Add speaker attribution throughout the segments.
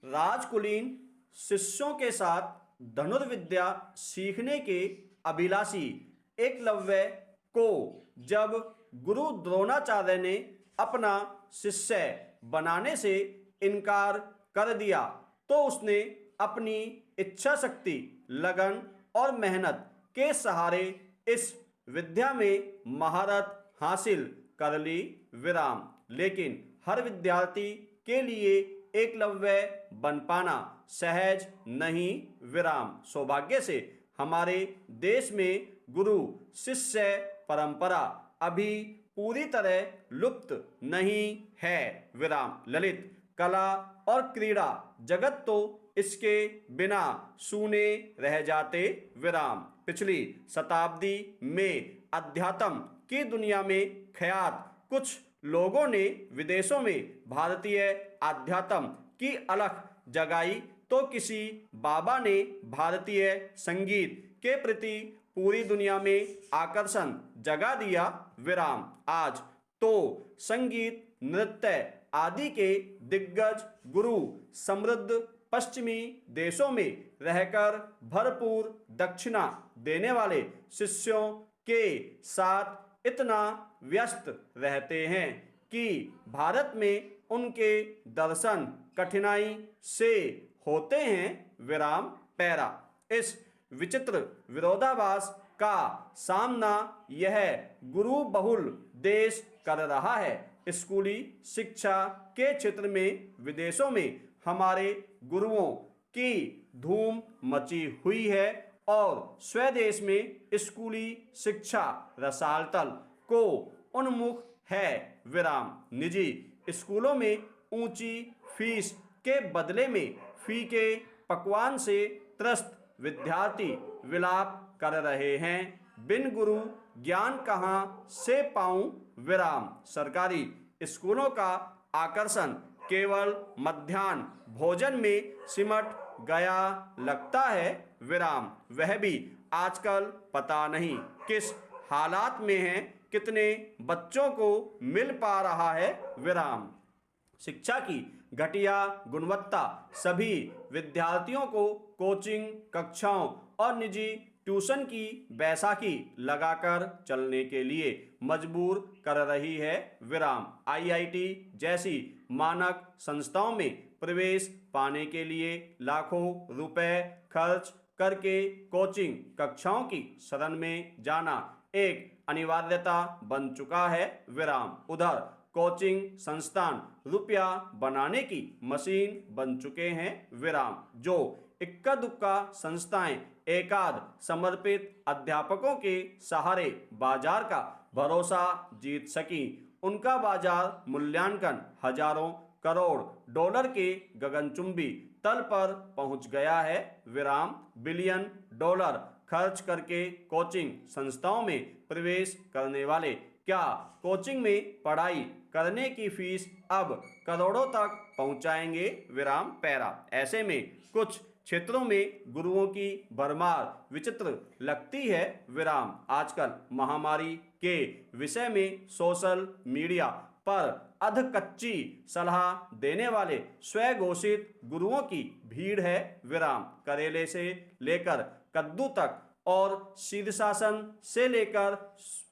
Speaker 1: राजकुलीन शिष्यों के साथ धनुर्विद्या सीखने के अभिलाषी एकलव्य को जब गुरु द्रोणाचार्य ने अपना शिष्य बनाने से इनकार कर दिया तो उसने अपनी इच्छा शक्ति, लगन और मेहनत के सहारे इस विद्या में महारत हासिल कर ली। विराम। लेकिन हर विद्यार्थी के लिए एकलव्य बन पाना सहज नहीं। विराम। सौभाग्य से हमारे देश में गुरु शिष्य परंपरा अभी पूरी तरह लुप्त नहीं है। विराम। ललित कला और क्रीड़ा जगत तो इसके बिना सूने रह जाते। विराम। पिछली शताब्दी में अध्यात्म की दुनिया में ख्यात कुछ लोगों ने विदेशों में भारतीय अध्यात्म की अलख जगाई तो किसी बाबा ने भारतीय संगीत के प्रति पूरी दुनिया में आकर्षण जगा दिया। विराम। आज तो संगीत, नृत्य आदि के दिग्गज गुरु समृद्ध पश्चिमी देशों में रहकर भरपूर दक्षिणा देने वाले शिष्यों के साथ इतना व्यस्त रहते हैं कि भारत में उनके दर्शन कठिनाई से होते हैं। विराम। पैरा। इस विचित्र विरोधाभास का सामना यह गुरु बहुल देश कर रहा है। स्कूली शिक्षा के क्षेत्र में विदेशों में हमारे गुरुओं की धूम मची हुई है और स्वदेश में स्कूली शिक्षा रसातल को उन्मुख है। विराम। निजी स्कूलों में ऊंची फीस के बदले में फीके पकवान से त्रस्त विद्यार्थी विलाप कर रहे हैं। बिन गुरु ज्ञान कहाँ से पाऊं। विराम। सरकारी स्कूलों का आकर्षण केवल मध्याह्न भोजन में सिमट गया लगता है। विराम। वह भी आजकल पता नहीं किस हालात में है, कितने बच्चों को मिल पा रहा है। विराम। शिक्षा की घटिया गुणवत्ता सभी विद्यार्थियों को कोचिंग कक्षाओं और निजी ट्यूशन की बैसाखी लगाकर चलने के लिए मजबूर कर रही है। विराम। आईआईटी जैसी मानक संस्थाओं में प्रवेश पाने के लिए लाखों रुपए खर्च करके कोचिंग कक्षाओं की शरण में जाना एक अनिवार्यता बन चुका है। विराम। उधर कोचिंग संस्थान रुपया बनाने की मशीन बन चुके हैं। विराम। जो इक्का दुक्का संस्थाएं एकाध समर्पित अध्यापकों के सहारे बाजार का भरोसा जीत सकी, उनका बाजार मूल्यांकन हजारों करोड़ डॉलर के गगनचुंबी तल पर पहुंच गया है। विराम। बिलियन डॉलर खर्च करके कोचिंग संस्थाओं में प्रवेश करने वाले क्या कोचिंग में पढ़ाई करने की फीस अब करोड़ों तक पहुंचाएंगे। विराम। पैरा। ऐसे में कुछ क्षेत्रों में गुरुओं की भरमार विचित्र लगती है। विराम। आजकल महामारी के विषय में सोशल मीडिया पर अधकच्ची सलाह देने वाले स्वघोषित गुरुओं की भीड़ है। विराम। करेले से लेकर कद्दू तक और शीर्षासन से लेकर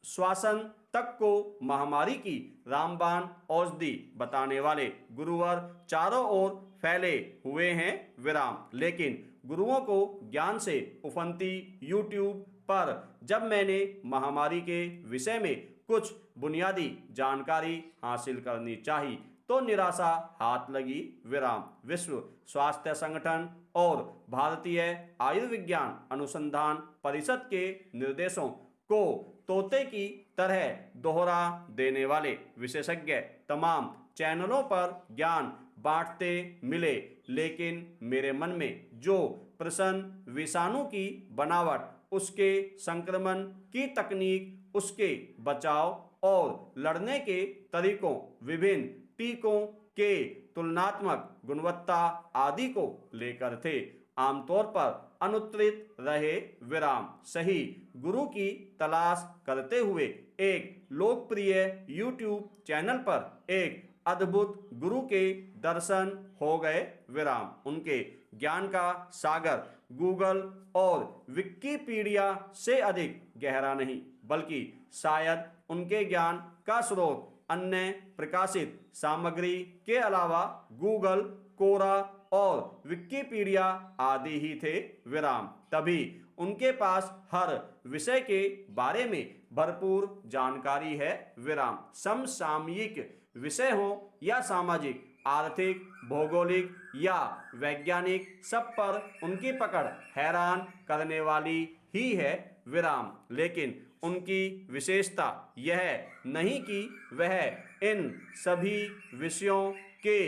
Speaker 1: श्वासन तक को महामारी की रामबाण औषधि बताने वाले गुरुवर चारों ओर फैले हुए हैं। विराम। लेकिन गुरुओं को ज्ञान से उफनती यूट्यूब पर जब मैंने महामारी के विषय में कुछ बुनियादी जानकारी हासिल करनी चाहिए तो निराशा हाथ लगी। विराम। विश्व स्वास्थ्य संगठन और भारतीय आयुर्विज्ञान अनुसंधान परिषद के निर्देशों को तोते की तरह दोहरा देने वाले विशेषज्ञ तमाम चैनलों पर ज्ञान बांटते मिले, लेकिन मेरे मन में जो प्रश्न विषाणु की बनावट, उसके संक्रमण की तकनीक, उसके बचाव और लड़ने के तरीकों, विभिन्न टीकों के तुलनात्मक गुणवत्ता आदि को लेकर थे, आमतौर पर अनुत्तरित रहे। विराम। सही गुरु की तलाश करते हुए एक लोकप्रिय YouTube चैनल पर एक अद्भुत गुरु के दर्शन हो गए विराम। उनके ज्ञान का सागर गूगल और विकिपीडिया से अधिक गहरा नहीं, बल्कि शायद उनके ज्ञान का स्रोत अन्य प्रकाशित सामग्री के अलावा गूगल, कोरा और विकिपीडिया आदि ही थे विराम। तभी उनके पास हर विषय के बारे में भरपूर जानकारी है विराम। समसामयिक विषय हो या सामाजिक, आर्थिक, भौगोलिक या वैज्ञानिक, सब पर उनकी पकड़ हैरान करने वाली ही है विराम। लेकिन उनकी विशेषता यह नहीं कि वह इन सभी विषयों के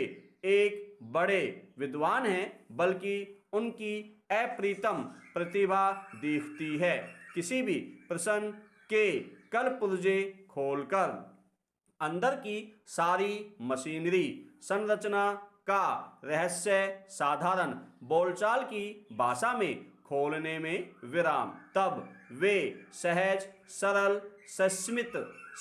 Speaker 1: एक बड़े विद्वान हैं, बल्कि उनकी अप्रीतम प्रतिभा दिखती है किसी भी प्रश्न के कलपुर्जे खोलकर अंदर की सारी मशीनरी संरचना का रहस्य साधारण बोलचाल की भाषा में खोलने में विराम। तब वे सहज, सरल, सस्मित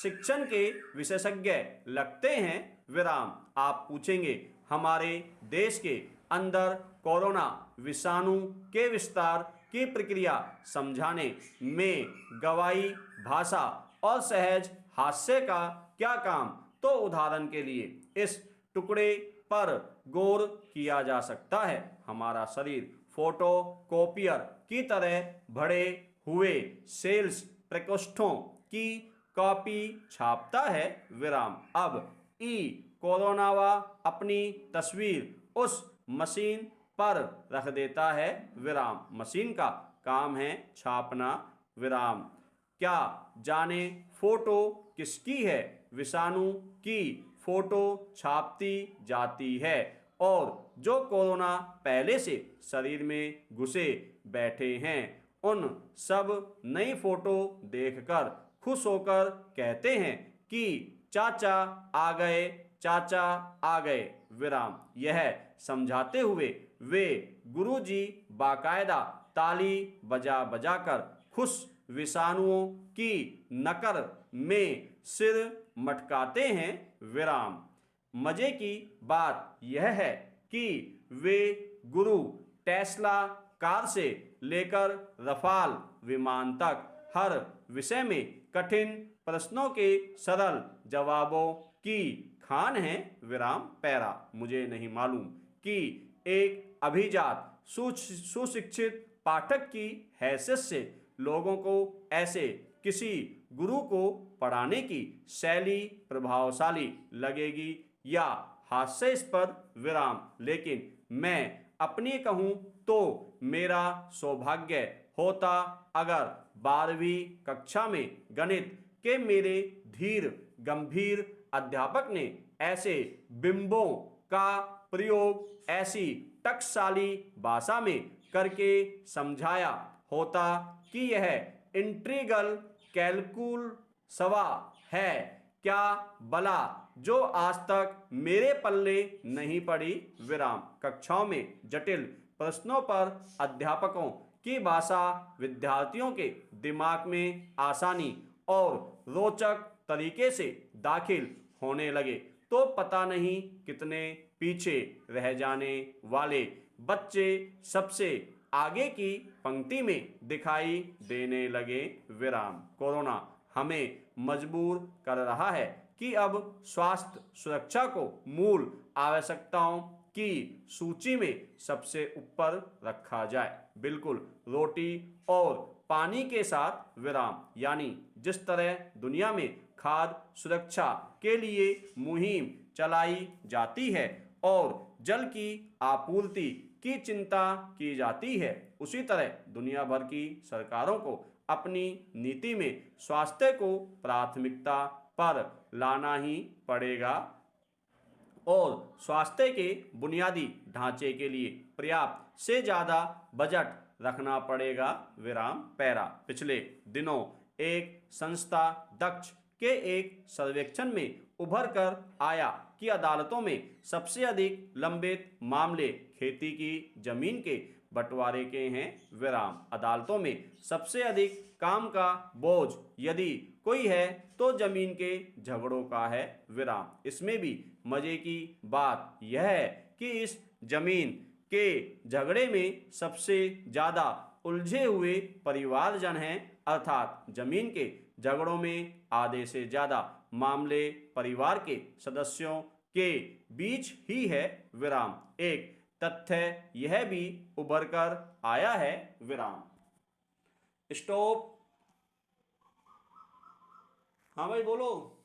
Speaker 1: शिक्षण के विशेषज्ञ लगते हैं विराम। आप पूछेंगे, हमारे देश के अंदर कोरोना विषाणु के विस्तार की प्रक्रिया समझाने में गवाही भाषा और सहज हास्य का क्या काम? तो उदाहरण के लिए इस टुकड़े पर गौर किया जा सकता है। हमारा शरीर फोटो कॉपियर की तरह भरे हुए सेल्स प्रकोष्ठों की कॉपी छापता है विराम। अब ई कोरोनावा अपनी तस्वीर उस मशीन पर रख देता है विराम। मशीन का काम है छापना विराम। क्या जाने फोटो किसकी है? विषाणु की फोटो छापती जाती है और जो कोरोना पहले से शरीर में घुसे बैठे हैं, उन सब नई फोटो देखकर खुश होकर कहते हैं कि चाचा आ गए, चाचा आ गए विराम। यह समझाते हुए वे गुरुजी बाकायदा ताली बजा बजाकर खुश विषाणुओं की नकर में सिर मटकाते हैं विराम। मजे की बात यह है कि वे गुरु टेस्ला कार से लेकर रफाल विमान तक हर विषय में कठिन प्रश्नों के सरल जवाबों की खान है विराम पैरा। मुझे नहीं मालूम कि एक अभिजात सुशिक्षित पाठक की हैसियत से लोगों को ऐसे किसी गुरु को पढ़ाने की शैली प्रभावशाली लगेगी या हास्यास्पद विराम। लेकिन मैं अपनी कहूँ तो मेरा सौभाग्य होता अगर 12वीं कक्षा में गणित के मेरे धीर गंभीर अध्यापक ने ऐसे बिंबों का प्रयोग ऐसी टकसाली भाषा में करके समझाया होता कि यह इंटीग्रल कैलकुल सवा है क्या बला, जो आज तक मेरे पल्ले नहीं पड़ी विराम। कक्षाओं में जटिल प्रश्नों पर अध्यापकों की भाषा विद्यार्थियों के दिमाग में आसानी और रोचक तरीके से दाखिल होने लगे तो पता नहीं कितने पीछे रह जाने वाले बच्चे सबसे आगे की पंक्ति में दिखाई देने लगे विराम। कोरोना हमें मजबूर कर रहा है कि अब स्वास्थ्य सुरक्षा को मूल आवश्यकताओं की सूची में सबसे ऊपर रखा जाए, बिल्कुल रोटी और पानी के साथ विराम। यानी जिस तरह दुनिया में खाद्य सुरक्षा के लिए मुहिम चलाई जाती है और जल की आपूर्ति की चिंता की जाती है, उसी तरह दुनिया भर की सरकारों को अपनी नीति में स्वास्थ्य को प्राथमिकता पर लाना ही पड़ेगा और स्वास्थ्य के बुनियादी ढांचे के लिए पर्याप्त से ज़्यादा बजट रखना पड़ेगा विराम पैरा। पिछले दिनों एक संस्था दक्ष के एक सर्वेक्षण में उभर कर आया कि अदालतों में सबसे अधिक लंबित मामले खेती की जमीन के बंटवारे के हैं विराम। अदालतों में सबसे अधिक काम का बोझ यदि कोई है तो जमीन के झगड़ों का है विराम। इसमें भी मजे की बात यह है कि इस जमीन के झगड़े में सबसे ज्यादा उलझे हुए परिवारजन हैं, अर्थात जमीन के झगड़ों में आधे से ज्यादा मामले परिवार के सदस्यों के बीच ही है विराम। एक तथ्य यह भी उभर कर आया है विराम। स्टॉप। हाँ भाई बोलो।